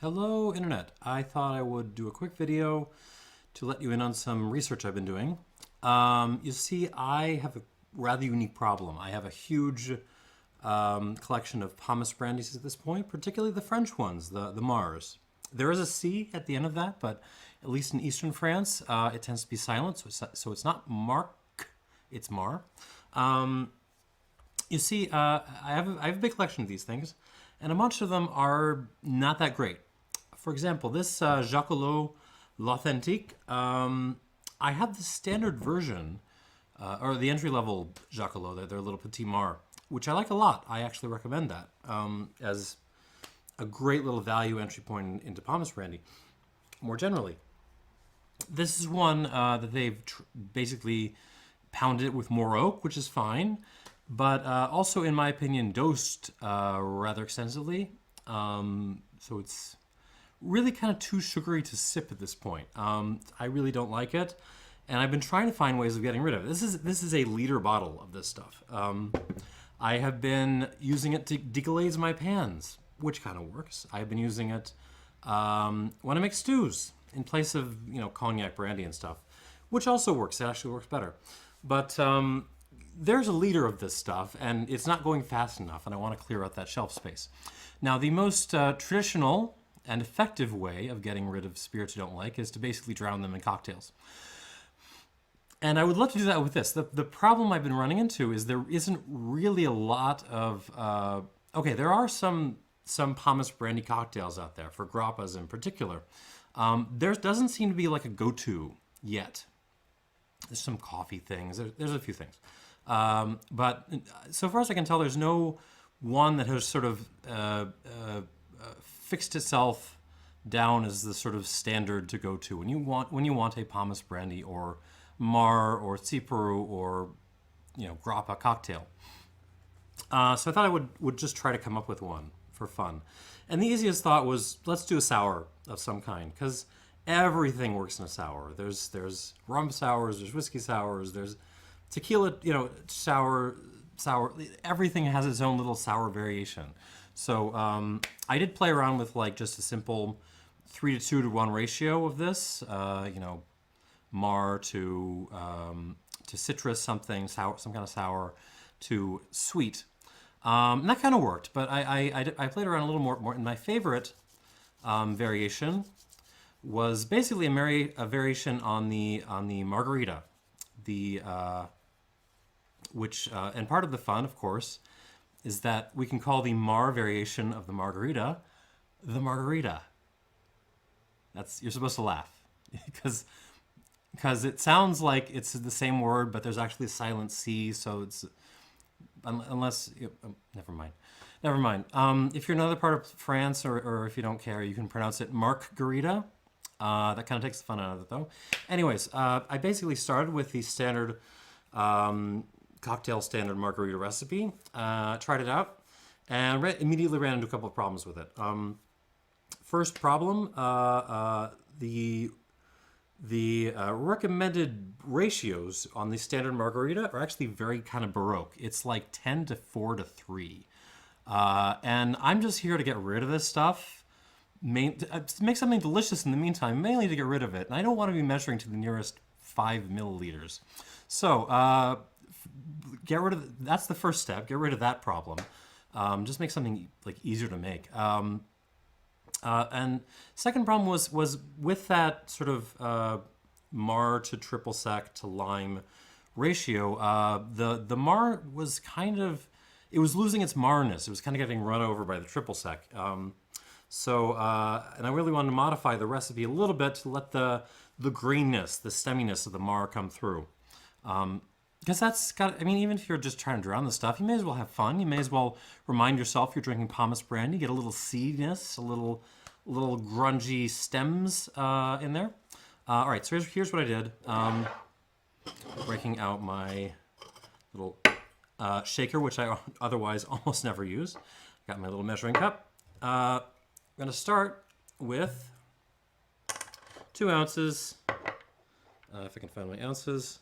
Hello Internet. I thought I would do a quick video to let you in on some research I've been doing. You see, I have a rather unique problem. I have a huge collection of pomace brandies at this point, particularly the French ones, the Mars. There is a C at the end of that, but at least in Eastern France, it tends to be silent, so it's not Marc, it's Mar. You see, I have a big collection of these things, and a bunch of them are not that great. For example, this Jacolot L'Authentique, I have the standard version, or the entry-level Jacolot, their little Petit Mar, which I like a lot. I actually recommend that as a great little value entry point into pomace brandy, more generally. This is one that they've basically pounded it with more oak, which is fine, but also, in my opinion, dosed rather extensively. So it's really kind of too sugary to sip at this point. I really don't like it, and I've been trying to find ways of getting rid of it. This is a liter bottle of this stuff. I have been using it to deglaze my pans, which kind of works. I've been using it when I make stews in place of, cognac brandy and stuff, which also works. It actually works better. But there's a liter of this stuff, and it's not going fast enough, and I want to clear out that shelf space. Now, the most traditional and effective way of getting rid of spirits you don't like is to basically drown them in cocktails. And I would love to do that with this. The problem I've been running into is there isn't really a lot of... okay, there are some pomace brandy cocktails out there, for grappas in particular. There doesn't seem to be like a go-to yet. There's some coffee things. There's a few things. But so far as I can tell, there's no one that has sort of fixed itself down as the sort of standard to go to when you want a pomace brandy or Mar or tsipouro or grappa cocktail. So I thought I would just try to come up with one for fun. And the easiest thought was, let's do a sour of some kind, because everything works in a sour. There's rum sours, there's whiskey sours, there's tequila, sour. Everything has its own little sour variation. So I did play around with like just a simple 3:2:1 ratio of this. Mar to citrus, something sour, some kind of sour, to sweet. And that kind of worked, but I played around a little more. And my favorite variation was basically a variation on the Margarita, which and part of the fun, of course, is that we can call the Mar variation of the Margarita the Margarita. You're supposed to laugh because it sounds like it's the same word, but there's actually a silent C, so it's unless never mind. If you're in another part of France, or if you don't care, you can pronounce it Marcgarita. That kind of takes the fun out of it, though. Anyways, I basically started with the standard cocktail standard margarita recipe, tried it out, and immediately ran into a couple of problems with it. First problem, the recommended ratios on the standard margarita are actually very kind of baroque. It's like 10:4:3. And I'm just here to get rid of this stuff, to make something delicious in the meantime, mainly to get rid of it. And I don't want to be measuring to the nearest 5 milliliters. So get rid of that's the first step. Get rid of that problem. Just make something like easier to make. And second problem was with that sort of Mar to triple sec to lime ratio. The Mar was it was losing its Marness. It was kind of getting run over by the triple sec. And I really wanted to modify the recipe a little bit to let the greenness, the stemminess of the Mar come through. Because that's got, even if you're just trying to drown the stuff, you may as well have fun. You may as well remind yourself you're drinking pomace brandy, get a little seediness, a little grungy stems in there. All right, so here's what I did. Breaking out my little shaker, which I otherwise almost never use. Got my little measuring cup. I'm gonna start with 2 ounces, if I can find my ounces,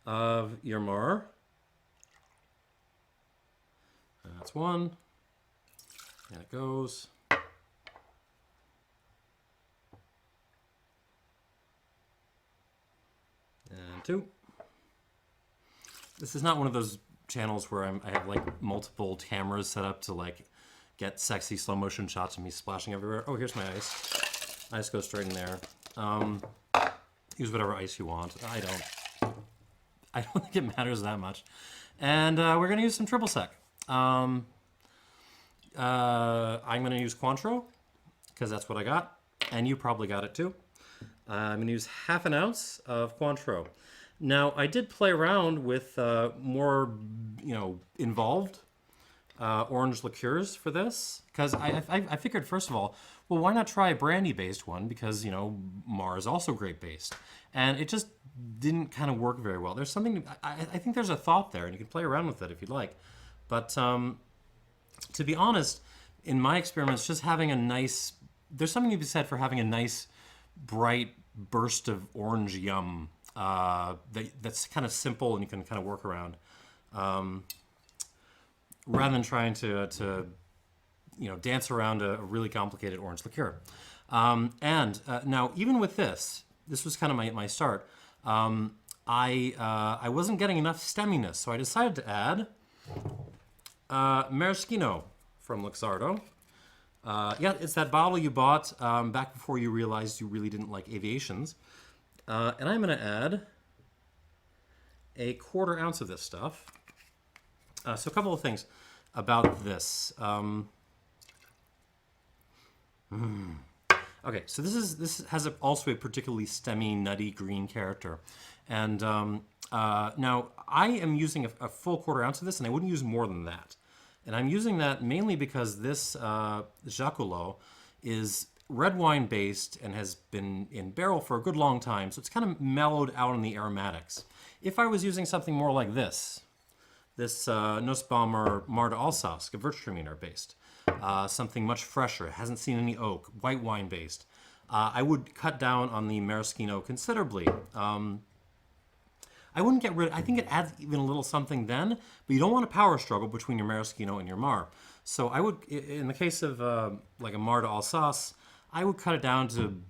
of your Mar. That's one. And it goes. 2. This is not one of those channels where I have like multiple cameras set up to like get sexy slow motion shots of me splashing everywhere. Oh, here's my ice. Ice goes straight in there. Use whatever ice you want. I don't think it matters that much. And we're gonna use some triple sec. I'm gonna use Cointreau because that's what I got, and you probably got it too. I'm gonna use half an ounce of Cointreau. Now, I did play around with more, involved orange liqueurs for this, because I figured, first of all, well, why not try a brandy-based one? Because, Mar is also grape-based. And it just didn't kind of work very well. There's something, I think there's a thought there, and you can play around with it if you'd like. But to be honest, in my experiments, just having a nice, there's something to be said for having a nice, bright burst of orange yum that's kind of simple and you can kind of work around, rather than trying to dance around a really complicated orange liqueur. Now, even with this was kind of my start. I wasn't getting enough stemminess, so I decided to add Maraschino from Luxardo. Yeah, it's that bottle you bought back before you realized you really didn't like aviations. And I'm going to add a 1/4 ounce of this stuff. So a couple of things about this. Okay, so this has also a particularly stemmy, nutty green character. And now I am using a full 1/4 ounce of this, and I wouldn't use more than that. And I'm using that mainly because this Jaculot is red wine based and has been in barrel for a good long time, so it's kind of mellowed out in the aromatics. If I was using something more like this Nussbaumer Mar d'Alsace, Gewürztraminer based, something much fresher, hasn't seen any oak, white wine based, I would cut down on the Maraschino considerably. I wouldn't get rid. I think it adds even a little something then, but you don't want a power struggle between your Maraschino and your Mar. So I would, in the case of like a Mar d'Alsace, I would cut it down to,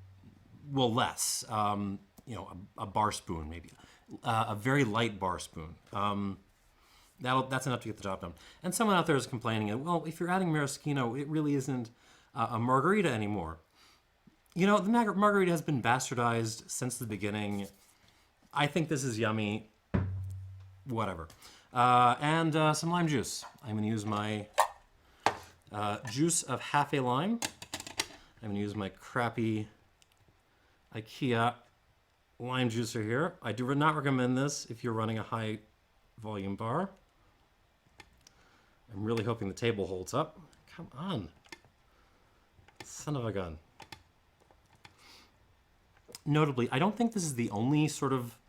well, less. A bar spoon maybe, a very light bar spoon. That's enough to get the job done. And someone out there is complaining, well, if you're adding Maraschino, it really isn't a margarita anymore. The margarita has been bastardized since the beginning. I think this is yummy. Whatever. And some lime juice. I'm going to use my juice of half a lime. I'm going to use my crappy IKEA lime juicer here. I do not recommend this if you're running a high volume bar. I'm really hoping the table holds up. Come on. Son of a gun. Notably, I don't think this is the only sort of,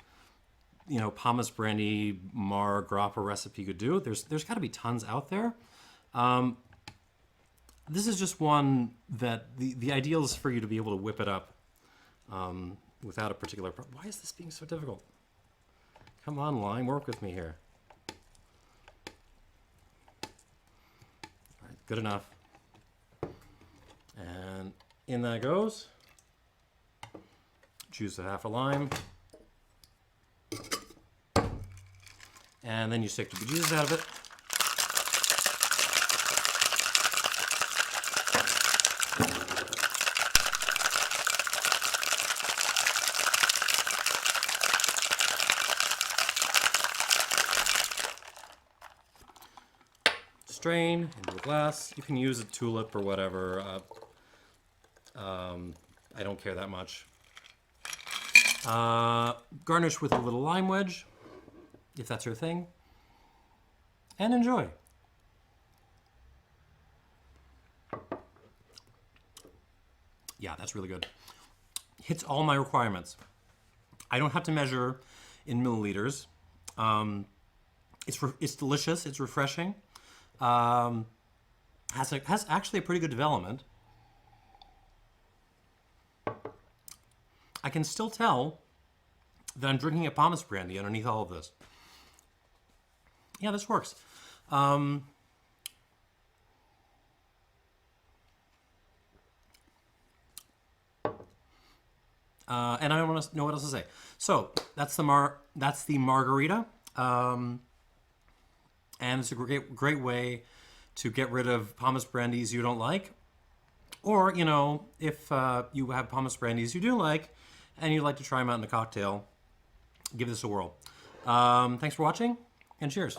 pomace brandy Mar grappa recipe you could do. There's got to be tons out there. This is just one that the ideal is for you to be able to whip it up without a particular... Why is this being so difficult? Come on, lime, work with me here. All right, good enough. And in that goes. Juice of half a lime. And then you stick the bejesus out of it. Strain into a glass. You can use a tulip or whatever. I don't care that much. Garnish with a little lime wedge, if that's your thing, and enjoy. Yeah, that's really good. Hits all my requirements. I don't have to measure in milliliters. It's delicious. It's refreshing. Has actually a pretty good development. I can still tell that I'm drinking a pomace brandy underneath all of this. Yeah, this works. And I don't want to know what else to say. So that's the margarita, and it's a great way to get rid of pomace brandies you don't like, or you know, if you have pomace brandies you do like, and you'd like to try them out in a cocktail, give this a whirl. Thanks for watching, and cheers.